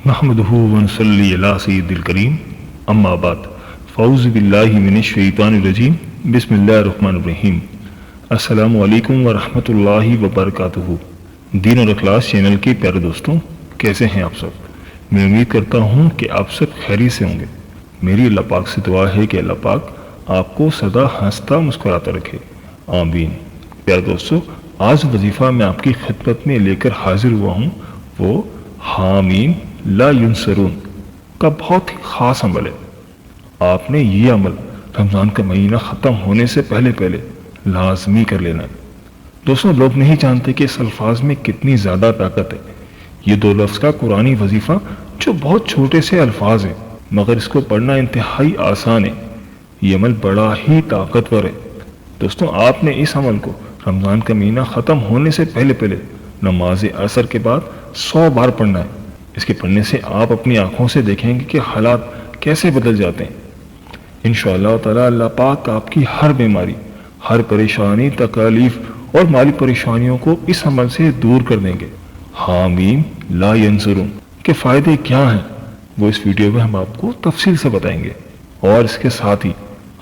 نحمده ونصلي على سيد الكريم اما بعد فاعوذ باللہ من الشیطان الرجیم بسم اللہ الرحمن الرحیم السلام علیکم ورحمۃ اللہ وبرکاتہ۔ دین اور اخلاص چینل کے پیارے دوستوں، کیسے ہیں آپ سب؟ میں امید کرتا ہوں کہ آپ سب خیریت سے ہوں گے۔ میری اللہ پاک سے دعا ہے کہ اللہ پاک آپ کو سدا ہنستا مسکراتا رکھے، آمین۔ پیارے دوستوں، آج وظیفہ میں آپ کی خدمت میں لے کر حاضر ہوا ہوں وہ حامیم لا ینصرون کا بہت ہی خاص عمل ہے۔ آپ نے یہ عمل رمضان کا مہینہ ختم ہونے سے پہلے لازمی کر لینا ہے۔ دوستوں، لوگ نہیں جانتے کہ اس الفاظ میں کتنی زیادہ طاقت ہے۔ یہ 2 لفظ کا قرآنی وظیفہ جو بہت چھوٹے سے الفاظ ہیں مگر اس کو پڑھنا انتہائی آسان ہے۔ یہ عمل بڑا ہی طاقتور ہے۔ دوستوں، آپ نے اس عمل کو رمضان کا مہینہ ختم ہونے سے پہلے نماز عصر کے بعد 100 بار پڑھنا ہے۔ اس کے پڑھنے سے آپ اپنی آنکھوں سے دیکھیں گے کہ حالات کیسے بدل جاتے ہیں۔ انشاءاللہ تعالی اللہ پاک آپ کی ہر بیماری، ہر پریشانی، تکالیف اور مالی پریشانیوں کو اس عمل سے دور کر دیں گے۔ حامیم لا ینصرون کے فائدے کیا ہیں وہ اس ویڈیو میں ہم آپ کو تفصیل سے بتائیں گے، اور اس کے ساتھ ہی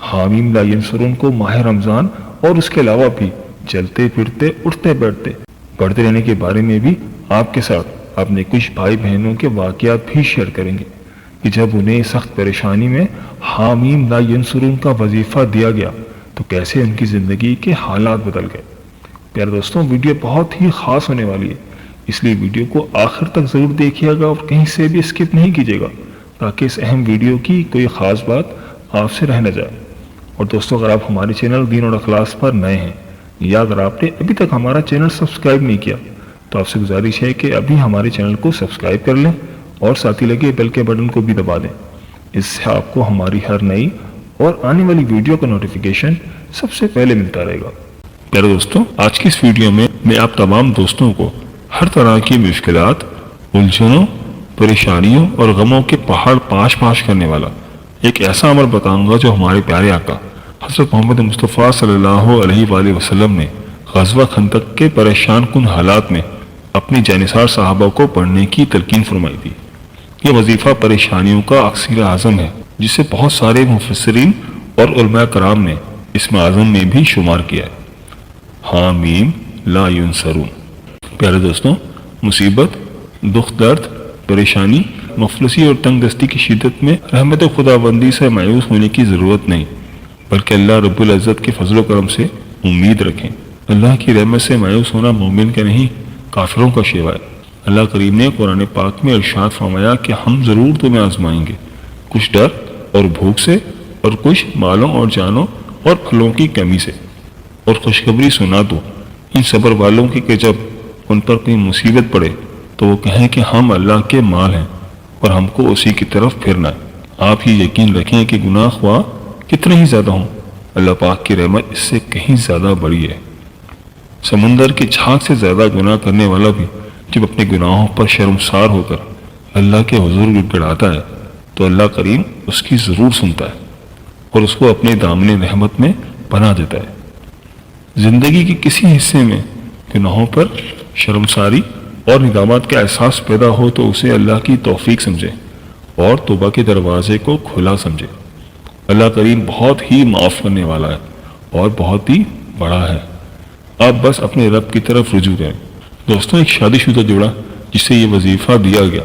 حامیم لا ینصرون کو ماہ رمضان اور اس کے علاوہ بھی چلتے پھرتے، اٹھتے بیٹھتے، پڑھتے رہنے کے بارے میں بھی آپ کے ساتھ اپنے کچھ بھائی بہنوں کے واقعات بھی شیئر کریں گے کہ جب انہیں سخت پریشانی میں حامیم لا ینصرون کا وظیفہ دیا گیا تو کیسے ان کی زندگی کے حالات بدل گئے۔ پیارے دوستوں، ویڈیو بہت ہی خاص ہونے والی ہے، اس لیے ویڈیو کو آخر تک ضرور دیکھیے گا اور کہیں سے بھی اسکپ نہیں کیجیے گا تاکہ اس اہم ویڈیو کی کوئی خاص بات آپ سے رہ نہ جائے۔ اور دوستوں، اگر آپ ہمارے چینل دین اور اخلاص پر نئے ہیں یا اگر آپ نے ابھی تک ہمارا چینل سبسکرائب نہیں کیا تو آپ سے گزارش ہے کہ ابھی ہمارے چینل کو سبسکرائب کر لیں اور ساتھ ہی لگے بیل کے بٹن کو بھی دبا دیں۔ اس سے آپ کو ہماری ہر نئی اور آنے والی ویڈیو کا نوٹیفیکیشن سب سے پہلے ملتا رہے گا۔ پیارے دوستوں، آج کی اس ویڈیو میں آپ تمام دوستوں کو ہر طرح کی مشکلات، الجھنوں، پریشانیوں اور غموں کے پہاڑ پاش کرنے والا ایک ایسا عمل بتاؤں گا جو ہمارے پیارے آقا حضرت محمد مصطفیٰ صلی اللہ علیہ وآلہ وسلم نے غزوہ خندق کے پریشان کن حالات میں اپنی جانثار صحابہ کو پڑھنے کی تلقین فرمائی تھی۔ یہ وظیفہ پریشانیوں کا اکسیر اعظم ہے جسے بہت سارے مفسرین اور علماء کرام نے اسم اعظم میں بھی شمار کیا ہے۔ حامیم لا ینصرون۔ پیارے دوستوں، مصیبت، دکھ، درد، پریشانی، مفلسی اور تنگ دستی کی شدت میں رحمت خداوندی سے مایوس ہونے کی ضرورت نہیں، بلکہ اللہ رب العزت کے فضل و کرم سے امید رکھیں۔ اللہ کی رحمت سے مایوس ہونا مومن کا نہیں، کافروں کا شیوا ہے۔ اللہ کریم نے قرآن پاک میں ارشاد فرمایا کہ ہم ضرور تمہیں آزمائیں گے، کچھ ڈر اور بھوک سے، اور کچھ مالوں اور جانوں اور پھلوں کی کمی سے، اور خوشخبری سنا دو ان صبر والوں کی کہ جب ان پر کوئی مصیبت پڑے تو وہ کہیں کہ ہم اللہ کے مال ہیں اور ہم کو اسی کی طرف پھرنا ہے۔ آپ ہی یقین رکھیں کہ گناہ خواہ کتنے ہی زیادہ ہوں، اللہ پاک کی رحمت اس سے کہیں زیادہ بڑی ہے۔ سمندر کی جھاگ سے زیادہ گناہ کرنے والا بھی جب اپنے گناہوں پر شرمسار ہو کر اللہ کے حضور گڑگڑاتا ہے تو اللہ کریم اس کی ضرور سنتا ہے اور اس کو اپنے دامن رحمت میں پناہ دیتا ہے۔ زندگی کے کسی حصے میں گناہوں پر شرمساری اور ندامت کا احساس پیدا ہو تو اسے اللہ کی توفیق سمجھے اور توبہ کے دروازے کو کھلا سمجھے۔ اللہ کریم بہت ہی معاف کرنے والا ہے اور بہت ہی بڑا ہے۔ آپ بس اپنے رب کی طرف رجوع کریں۔ دوستوں، ایک شادی شدہ جوڑا جسے یہ وظیفہ دیا گیا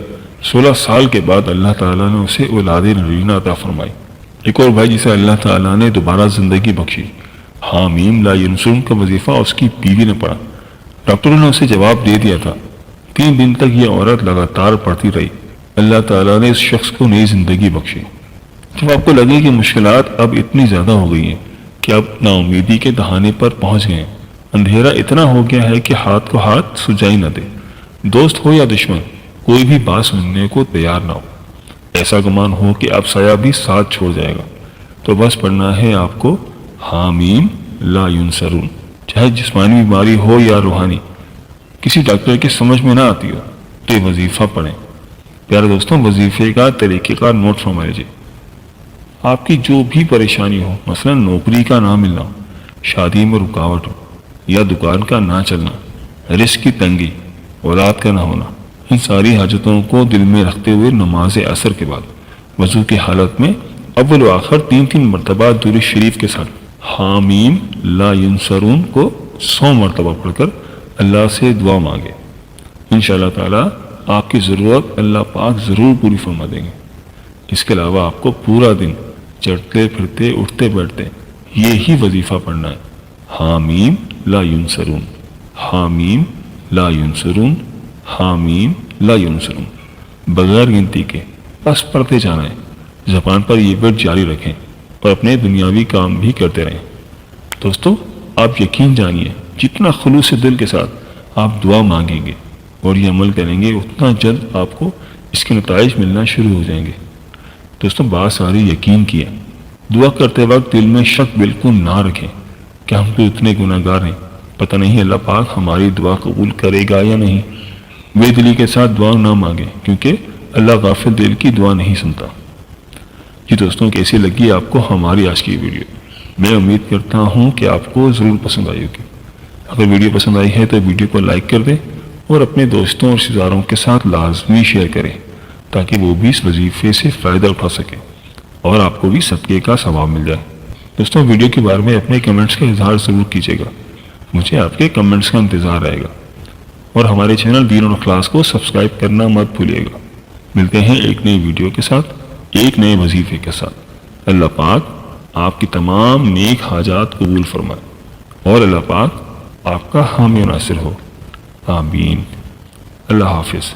16 سال کے بعد اللہ تعالیٰ نے اسے اولاد نرینہ عطا فرمائی۔ ایک اور بھائی جسے اللہ تعالیٰ نے دوبارہ زندگی بخشی، حامیم لا ینصرون کا وظیفہ اس کی بیوی نے پڑھا۔ ڈاکٹروں نے اسے جواب دے دیا تھا۔ 3 دن تک یہ عورت لگاتار پڑھتی رہی۔ اللہ تعالیٰ نے اس شخص کو نئی زندگی بخشی۔ جب آپ کو لگے کہ مشکلات اب اتنی زیادہ ہو گئی ہیں کہ اب نا امیدی کے دہانے پر پہنچ گئے ہیں، اندھیرا اتنا ہو گیا ہے کہ ہاتھ کو ہاتھ سجائی نہ دے، دوست ہو یا دشمن کوئی بھی بات سننے کو تیار نہ ہو، ایسا گمان ہو کہ اب سایہ بھی ساتھ چھوڑ جائے گا، تو بس پڑھنا ہے آپ کو حامیم لا ینصرون۔ چاہے جسمانی بیماری ہو یا روحانی، کسی ڈاکٹر کی سمجھ میں نہ آتی ہو تو یہ وظیفہ پڑھیں۔ پیارے دوستوں، وظیفے کا طریقہ کار نوٹ فرما لیجیے۔ آپ کی جو بھی پریشانی ہو، مثلا نوکری کا نہ ملنا، شادی میں رکاوٹ ہو یا دکان کا نہ چلنا، رزق کی تنگی، اولاد کا نہ ہونا ان ساری حاجتوں کو دل میں رکھتے ہوئے نماز عصر کے بعد وضو کی حالت میں اول و آخر 3 مرتبہ درود شریف کے ساتھ حامیم لا ینصرون کو 100 مرتبہ پڑھ کر اللہ سے دعا مانگے۔ انشاءاللہ تعالیٰ آپ کی ضرورت اللہ پاک ضرور پوری فرما دیں گے۔ اس کے علاوہ آپ کو پورا دن چلتے پھرتے اٹھتے بیٹھتے یہی وظیفہ پڑھنا ہے، حامیم لا ینصرون، حامیم لا ینصرون، حامیم لا ینصرون، بغیر گنتی کے بس پڑھتے جانا ہے۔ زبان پر یہ ورد جاری رکھیں اور اپنے دنیاوی کام بھی کرتے رہیں۔ دوستو، آپ یقین جانیے جتنا خلوص دل کے ساتھ آپ دعا مانگیں گے اور یہ عمل کریں گے، اتنا جلد آپ کو اس کے نتائج ملنا شروع ہو جائیں گے۔ دوستوں، بات ساری یقین کی ہے۔ دعا کرتے وقت دل میں شک بالکل نہ رکھیں کہ ہم تو اتنے گناہ گار ہیں، پتہ نہیں اللہ پاک ہماری دعا قبول کرے گا یا نہیں۔ بے دلی کے ساتھ دعا نہ مانگیں، کیونکہ اللہ غافل دل کی دعا نہیں سنتا۔ جی دوستوں، کیسی لگی آپ کو ہماری آج کی ویڈیو؟ میں امید کرتا ہوں کہ آپ کو ضرور پسند آئی ہوگی۔ اگر ویڈیو پسند آئی ہے تو ویڈیو کو لائک کر دیں اور اپنے دوستوں اور رشتہ داروں کے ساتھ لازمی شیئر کریں تاکہ وہ بھی اس وظیفے سے فائدہ اٹھا سکیں اور آپ کو بھی صدقے کا ثواب مل جائے۔ دوستوں، ویڈیو کے بارے میں اپنے کمنٹس کا اظہار ضرور کیجیے گا، مجھے آپ کے کمنٹس کا انتظار رہے گا، اور ہمارے چینل دین اور اخلاص کو سبسکرائب کرنا مت بھولیے گا۔ ملتے ہیں ایک نئی ویڈیو کے ساتھ، ایک نئے وظیفے کے ساتھ۔ اللہ پاک آپ کی تمام نیک حاجات قبول فرمائے اور اللہ پاک آپ کا حامی و ناصر ہو، آمین۔ اللہ حافظ۔